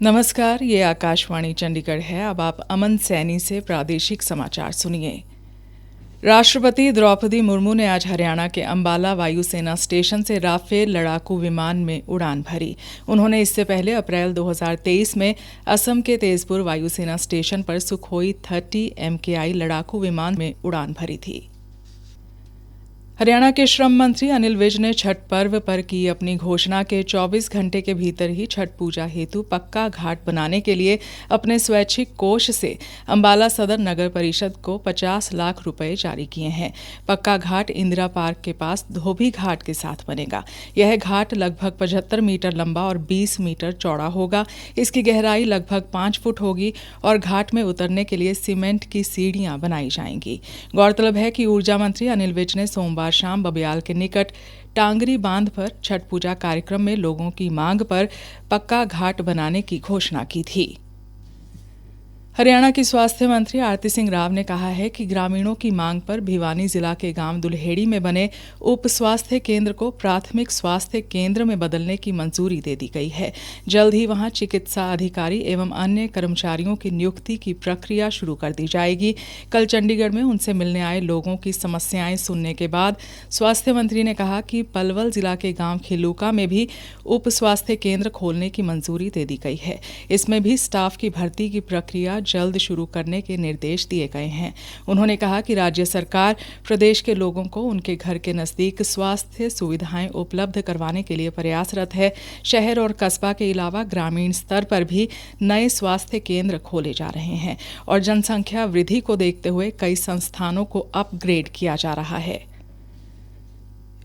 नमस्कार, ये आकाशवाणी चंडीगढ़ है। अब आप अमन सैनी से प्रादेशिक समाचार सुनिए। राष्ट्रपति द्रौपदी मुर्मू ने आज हरियाणा के अंबाला वायुसेना स्टेशन से राफेल लड़ाकू विमान में उड़ान भरी। उन्होंने इससे पहले अप्रैल 2023 में असम के तेजपुर वायुसेना स्टेशन पर सुखोई 30 MKI लड़ाकू विमान में उड़ान भरी थी। हरियाणा के श्रम मंत्री अनिल विज ने छठ पर्व पर की अपनी घोषणा के 24 घंटे के भीतर ही छठ पूजा हेतु पक्का घाट बनाने के लिए अपने स्वैच्छिक कोष से अंबाला सदर नगर परिषद को 50 लाख रुपए जारी किए हैं। पक्का घाट इंदिरा पार्क के पास धोबी घाट के साथ बनेगा। यह घाट लगभग 75 मीटर लंबा और 20 मीटर चौड़ा होगा। इसकी गहराई लगभग 5 फुट होगी और घाट में उतरने के लिए सीमेंट की सीढ़ियां बनाई जाएंगी। गौरतलब है कि ऊर्जा मंत्री अनिल विज ने सोमवार शाम बबियाल के निकट टांगरी बांध पर छठ पूजा कार्यक्रम में लोगों की मांग पर पक्का घाट बनाने की घोषणा की थी। हरियाणा की स्वास्थ्य मंत्री आरती सिंह राव ने कहा है कि ग्रामीणों की मांग पर भिवानी जिला के गांव दुल्हेड़ी में बने उप स्वास्थ्य केंद्र को प्राथमिक स्वास्थ्य केंद्र में बदलने की मंजूरी दे दी गई है। जल्द ही वहां चिकित्सा अधिकारी एवं अन्य कर्मचारियों की नियुक्ति की प्रक्रिया शुरू कर दी जाएगी। कल चंडीगढ़ में उनसे मिलने आए लोगों की समस्याएं सुनने के बाद स्वास्थ्य मंत्री ने कहा कि पलवल जिला के गांव खिलूका में भी उप स्वास्थ्य केंद्र खोलने की मंजूरी दे दी गई है। इसमें भी स्टाफ की भर्ती की प्रक्रिया जल्द शुरू करने के निर्देश दिए गए हैं। उन्होंने कहा कि राज्य सरकार प्रदेश के लोगों को उनके घर के नजदीक स्वास्थ्य सुविधाएं उपलब्ध करवाने के लिए प्रयासरत है। शहर और कस्बा के अलावा ग्रामीण स्तर पर भी नए स्वास्थ्य केंद्र खोले जा रहे हैं और जनसंख्या वृद्धि को देखते हुए कई संस्थानों को अपग्रेड किया जा रहा है।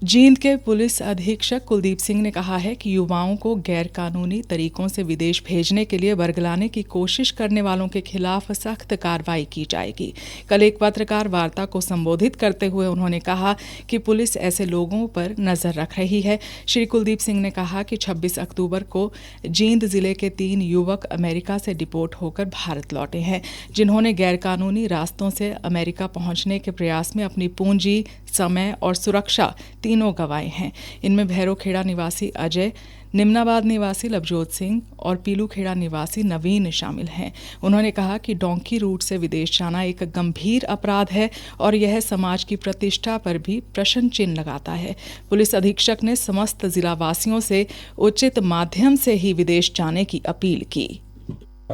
जींद के पुलिस अधीक्षक कुलदीप सिंह ने कहा है कि युवाओं को गैरकानूनी तरीकों से विदेश भेजने के लिए बरगलाने की कोशिश करने वालों के खिलाफ सख्त कार्रवाई की जाएगी। कल एक पत्रकार वार्ता को संबोधित करते हुए उन्होंने कहा कि पुलिस ऐसे लोगों पर नजर रख रही है। श्री कुलदीप सिंह ने कहा कि 26 अक्टूबर को जींद जिले के 3 युवक अमेरिका से डिपोर्ट होकर भारत लौटे हैं, जिन्होंने गैरकानूनी रास्तों से अमेरिका पहुंचने के प्रयास में अपनी पूंजी, समय और सुरक्षा तीनों गंवाए हैं। इनमें भैरोखेड़ा निवासी अजय, निम्नाबाद निवासी लवजोत सिंह और पीलूखेड़ा निवासी नवीन शामिल हैं। उन्होंने कहा कि डोंकी रूट से विदेश जाना एक गंभीर अपराध है और यह समाज की प्रतिष्ठा पर भी प्रश्न चिन्ह लगाता है। पुलिस अधीक्षक ने समस्त जिलावासियों से उचित माध्यम से ही विदेश जाने की अपील की।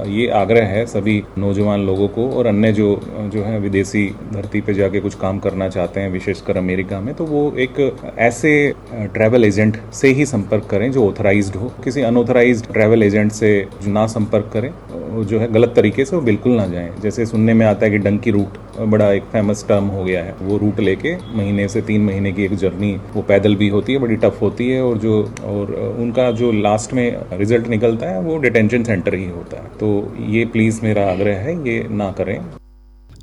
ये आग्रह है सभी नौजवान लोगों को और अन्य जो है विदेशी धरती पे जाके कुछ काम करना चाहते हैं, विशेषकर अमेरिका में, तो वो एक ऐसे ट्रैवल एजेंट से ही संपर्क करें जो ऑथराइज्ड हो। किसी अनऑथराइज्ड ट्रैवल एजेंट से ना संपर्क करें, जो है गलत तरीके से वो बिल्कुल ना जाएं। जैसे सुनने में आता है कि डंकी रूट बड़ा एक फेमस टर्म हो गया है, वो रूट लेके महीने से 3 महीने की एक जर्नी वो पैदल भी होती है, बड़ी टफ होती है और उनका जो लास्ट में रिजल्ट निकलता है वो डिटेंशन सेंटर ही होता है। तो ये प्लीज मेरा आग्रह है, ये ना करें।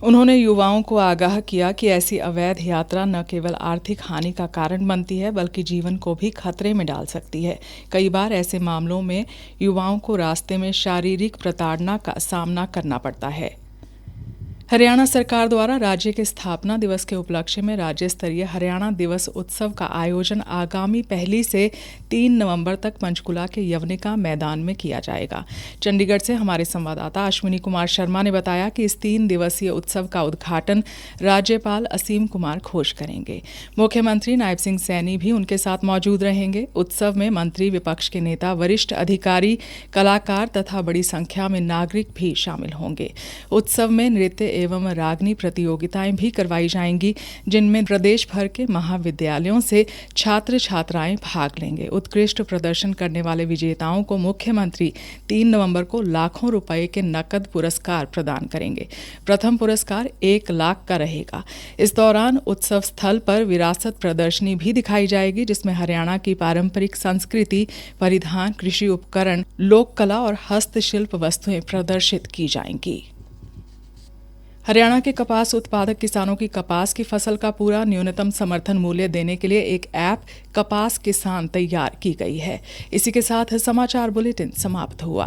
उन्होंने युवाओं को आगाह किया कि ऐसी अवैध यात्रा न केवल आर्थिक हानि का कारण बनती है बल्कि जीवन को भी खतरे में डाल सकती है। कई बार ऐसे मामलों में युवाओं को रास्ते में शारीरिक प्रताड़ना का सामना करना पड़ता है। हरियाणा सरकार द्वारा राज्य के स्थापना दिवस के उपलक्ष्य में राज्य स्तरीय हरियाणा दिवस उत्सव का आयोजन आगामी 1 से 3 नवंबर तक पंचकुला के यवनिका मैदान में किया जाएगा। चंडीगढ़ से हमारे संवाददाता अश्विनी कुमार शर्मा ने बताया कि इस 3 दिवसीय उत्सव का उद्घाटन राज्यपाल असीम कुमार घोष करेंगे। मुख्यमंत्री नायब सिंह सैनी भी उनके साथ मौजूद रहेंगे। उत्सव में मंत्री, विपक्ष के नेता, वरिष्ठ अधिकारी, कलाकार तथा बड़ी संख्या में नागरिक भी शामिल होंगे। उत्सव में नृत्य एवं रागनी प्रतियोगिताएं भी करवाई जाएंगी, जिनमें प्रदेश भर के महाविद्यालयों से छात्र छात्राएं भाग लेंगे। उत्कृष्ट प्रदर्शन करने वाले विजेताओं को मुख्यमंत्री 3 नवंबर को लाखों रुपए के नकद पुरस्कार प्रदान करेंगे। प्रथम पुरस्कार 1 लाख का रहेगा। इस दौरान उत्सव स्थल पर विरासत प्रदर्शनी भी दिखाई जाएगी, जिसमें हरियाणा की पारंपरिक संस्कृति, परिधान, कृषि उपकरण, लोक कला और हस्तशिल्प वस्तुएं प्रदर्शित की जाएंगी। हरियाणा के कपास उत्पादक किसानों की कपास की फसल का पूरा न्यूनतम समर्थन मूल्य देने के लिए एक ऐप कपास किसान तैयार की गई है। इसी के साथ समाचार बुलेटिन समाप्त हुआ।